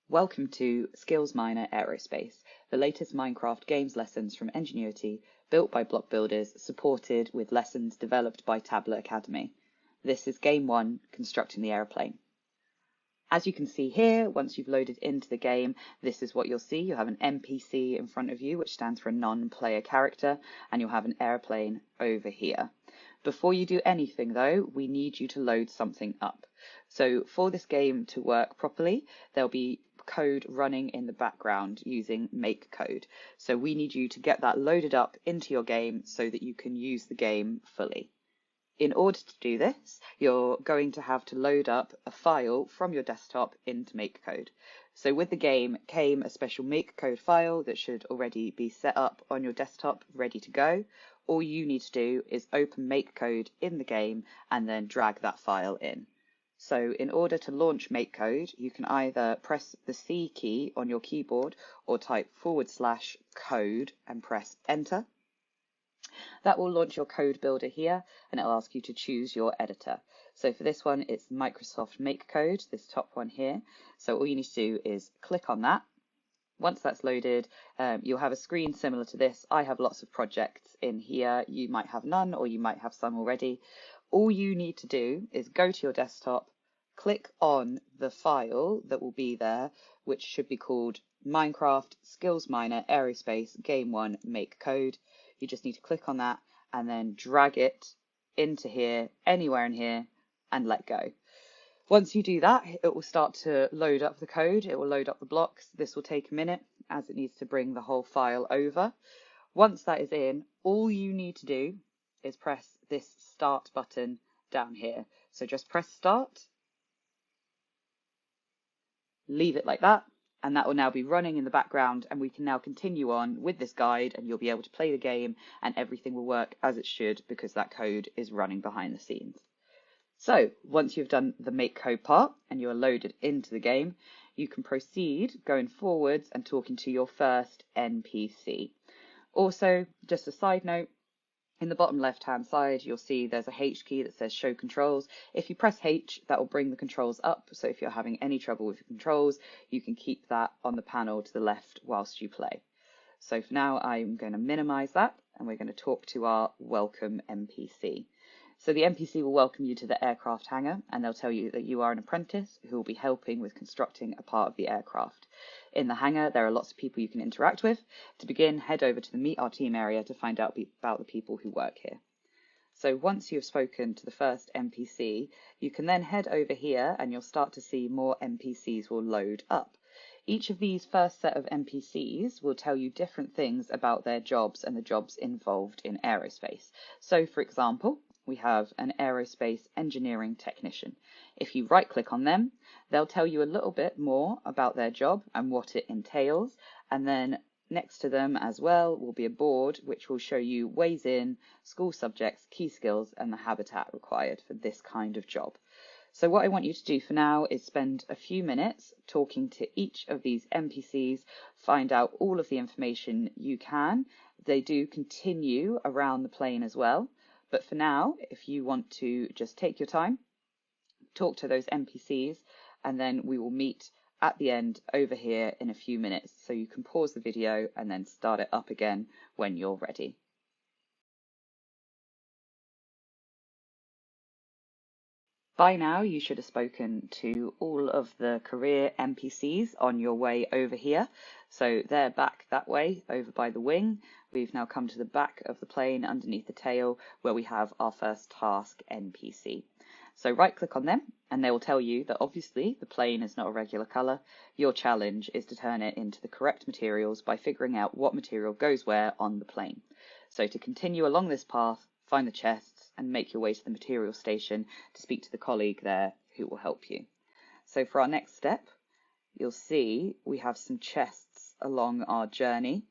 Welcome to Skills Miner Aerospace, the latest Minecraft games lessons from Ingenuity, built by block builders, supported with lessons developed by Tablet Academy. This is Game 1, Constructing the Aeroplane. As you can see here, once you've loaded into the game, this is what you'll see. You'll have an NPC in front of you, which stands for a non-player character, and you'll have an airplane over here. Before you do anything though, we need you to load something up. So for this game to work properly, there'll be code running in the background using make code. So we need you to get that loaded up into your game so that you can use the game fully. In order to do this, you're going to have to load up a file from your desktop into MakeCode. So with the game came a special MakeCode file that should already be set up on your desktop, ready to go. All you need to do is open MakeCode in the game and then drag that file in. So in order to launch MakeCode, you can either press the C key on your keyboard or type /code and press enter. That will launch your code builder here, and it'll ask you to choose your editor. So for this one, it's Microsoft MakeCode, this top one here. So all you need to do is click on that. Once that's loaded, you'll have a screen similar to this. I have lots of projects in here. You might have none, or you might have some already. All you need to do is go to your desktop, click on the file that will be there, which should be called Minecraft Skills Miner Aerospace Game 1 MakeCode. You just need to click on that and then drag it into here, anywhere in here, and let go. Once you do that, it will start to load up the code. It will load up the blocks. This will take a minute as it needs to bring the whole file over. Once that is in, all you need to do is press this start button down here. So just press start, leave it like that, and that will now be running in the background, and we can now continue on with this guide, and you'll be able to play the game and everything will work as it should because that code is running behind the scenes. So once you've done the make code part and you're loaded into the game, you can proceed going forwards and talking to your first NPC. Also, just a side note, in the bottom left hand side, you'll see there's a H key that says show controls. If you press H, that will bring the controls up. So if you're having any trouble with your controls, you can keep that on the panel to the left whilst you play. So for now, I'm going to minimize that and we're going to talk to our welcome NPC. So the NPC will welcome you to the aircraft hangar and they'll tell you that you are an apprentice who will be helping with constructing a part of the aircraft. In the hangar, there are lots of people you can interact with. To begin, head over to the Meet Our Team area to find out about the people who work here. So once you've spoken to the first NPC, you can then head over here and you'll start to see more NPCs will load up. Each of these first set of NPCs will tell you different things about their jobs and the jobs involved in aerospace. So for example, we have an aerospace engineering technician. If you right click on them, they'll tell you a little bit more about their job and what it entails. And then next to them as well will be a board which will show you ways in, school subjects, key skills, and the habitat required for this kind of job. So what I want you to do for now is spend a few minutes talking to each of these NPCs, find out all of the information you can. They do continue around the plane as well. But for now, if you want to just take your time, talk to those NPCs, and then we will meet at the end over here in a few minutes. So you can pause the video and then start it up again when you're ready. By now, you should have spoken to all of the career NPCs on your way over here. So they're back that way, over by the wing. We've now come to the back of the plane underneath the tail where we have our first task NPC. So right click on them and they will tell you that obviously the plane is not a regular colour. Your challenge is to turn it into the correct materials by figuring out what material goes where on the plane. So to continue along this path, find the chests and make your way to the material station to speak to the colleague there who will help you. So for our next step, you'll see we have some chests along our journey.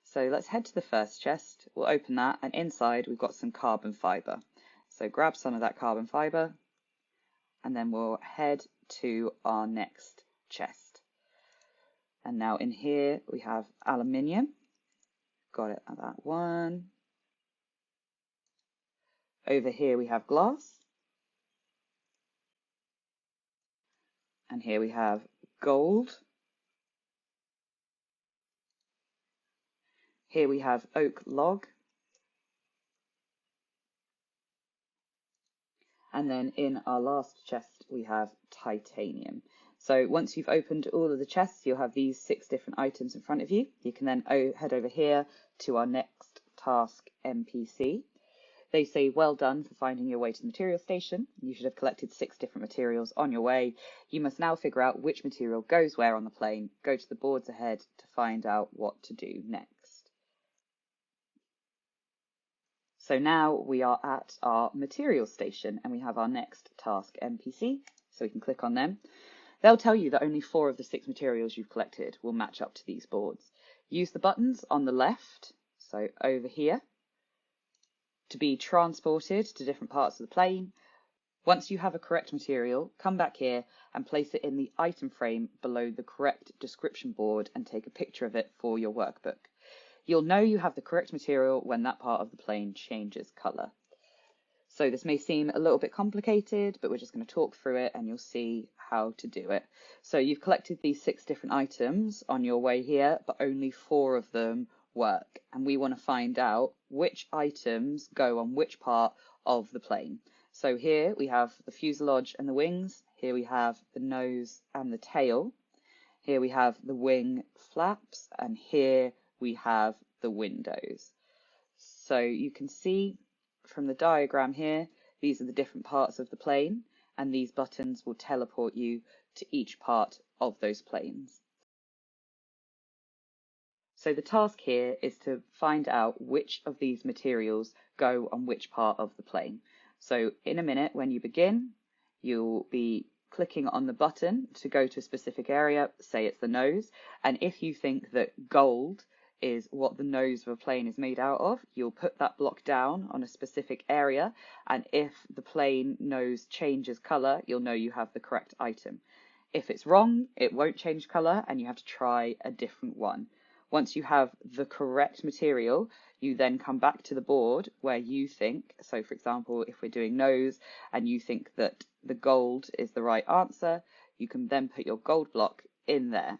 So let's head to the first chest. We'll open that and inside we've got some carbon fibre. So grab some of that carbon fibre and then we'll head to our next chest. And now in here we have aluminium. Got it at that one. Over here we have glass. And here we have gold. Here we have oak log. And then in our last chest, we have titanium. So once you've opened all of the chests, you'll have these 6 different items in front of you. You can then head over here to our next task NPC. They say, well done for finding your way to the material station. You should have collected 6 different materials on your way. You must now figure out which material goes where on the plane. Go to the boards ahead to find out what to do next. So now we are at our material station and we have our next task NPC. So we can click on them. They'll tell you that only 4 of the 6 materials you've collected will match up to these boards. Use the buttons on the left, so over here, to be transported to different parts of the plane. Once you have a correct material, come back here and place it in the item frame below the correct description board and take a picture of it for your workbook. You'll know you have the correct material when that part of the plane changes colour. So this may seem a little bit complicated, but we're just going to talk through it and you'll see how to do it. So you've collected these 6 different items on your way here, but only 4 of them work. And we want to find out which items go on which part of the plane. So here we have the fuselage and the wings. Here we have the nose and the tail. Here we have the wing flaps, and here we have the windows. So you can see from the diagram here, these are the different parts of the plane, and these buttons will teleport you to each part of those planes. So the task here is to find out which of these materials go on which part of the plane. So in a minute, when you begin, you'll be clicking on the button to go to a specific area, say it's the nose, and if you think that gold is what the nose of a plane is made out of, you'll put that block down on a specific area, and if the plane nose changes colour, you'll know you have the correct item. If it's wrong, it won't change colour and you have to try a different one. Once you have the correct material, you then come back to the board where you think, so for example, if we're doing nose and you think that the gold is the right answer, you can then put your gold block in there,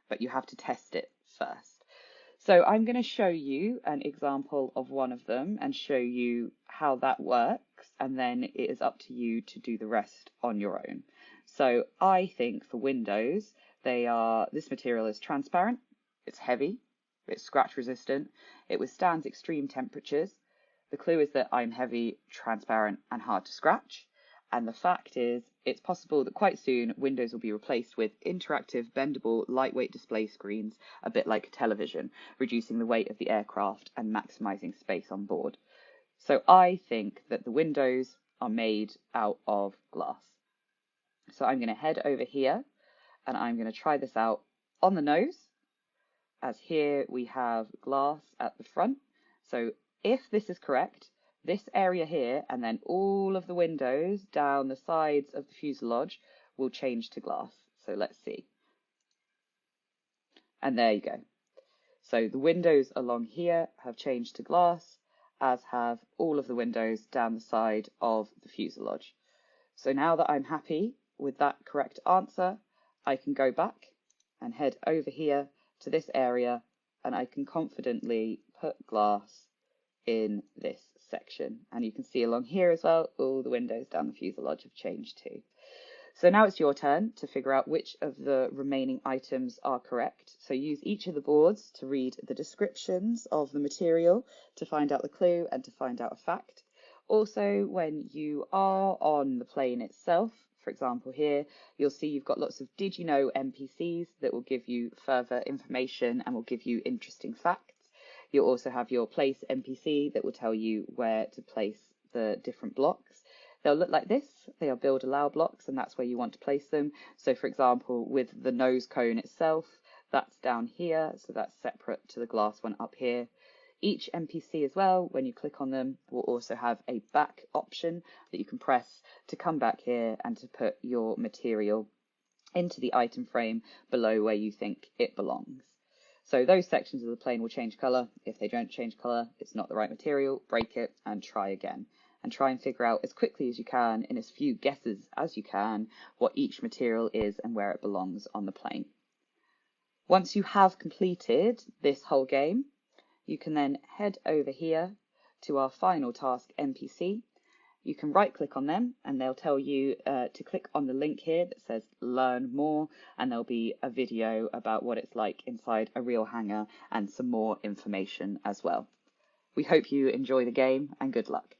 but you have to test it first. So I'm going to show you an example of one of them and show you how that works, and then it is up to you to do the rest on your own. So I think for windows, this material is transparent, it's heavy, it's scratch resistant, it withstands extreme temperatures. The clue is that I'm heavy, transparent and hard to scratch. And the fact is, it's possible that quite soon windows will be replaced with interactive, bendable, lightweight display screens, a bit like a television, reducing the weight of the aircraft and maximising space on board. So I think that the windows are made out of glass. So I'm going to head over here and I'm going to try this out on the nose, as here we have glass at the front. So if this is correct, this area here and then all of the windows down the sides of the fuselage will change to glass. So let's see. And there you go. So the windows along here have changed to glass, as have all of the windows down the side of the fuselage. So now that I'm happy with that correct answer, I can go back and head over here to this area and I can confidently put glass in this section. And you can see along here as well, all the windows down the fuselage have changed too. So now it's your turn to figure out which of the remaining items are correct. So use each of the boards to read the descriptions of the material to find out the clue and to find out a fact. Also, when you are on the plane itself, for example here, you'll see you've got lots of did you know NPCs that will give you further information and will give you interesting facts. You'll also have your place NPC that will tell you where to place the different blocks. They'll look like this. They are build allow blocks, and that's where you want to place them. So for example, with the nose cone itself, that's down here, so that's separate to the glass one up here. Each NPC as well, when you click on them, will also have a back option that you can press to come back here and to put your material into the item frame below where you think it belongs. So those sections of the plane will change colour. If they don't change colour, it's not the right material, break it and try again. And try and figure out as quickly as you can, in as few guesses as you can, what each material is and where it belongs on the plane. Once you have completed this whole game, You can then head over here to our final task NPC. You can right click on them and they'll tell you to click on the link here that says learn more, and there'll be a video about what it's like inside a real hangar and some more information as well. We hope you enjoy the game and good luck.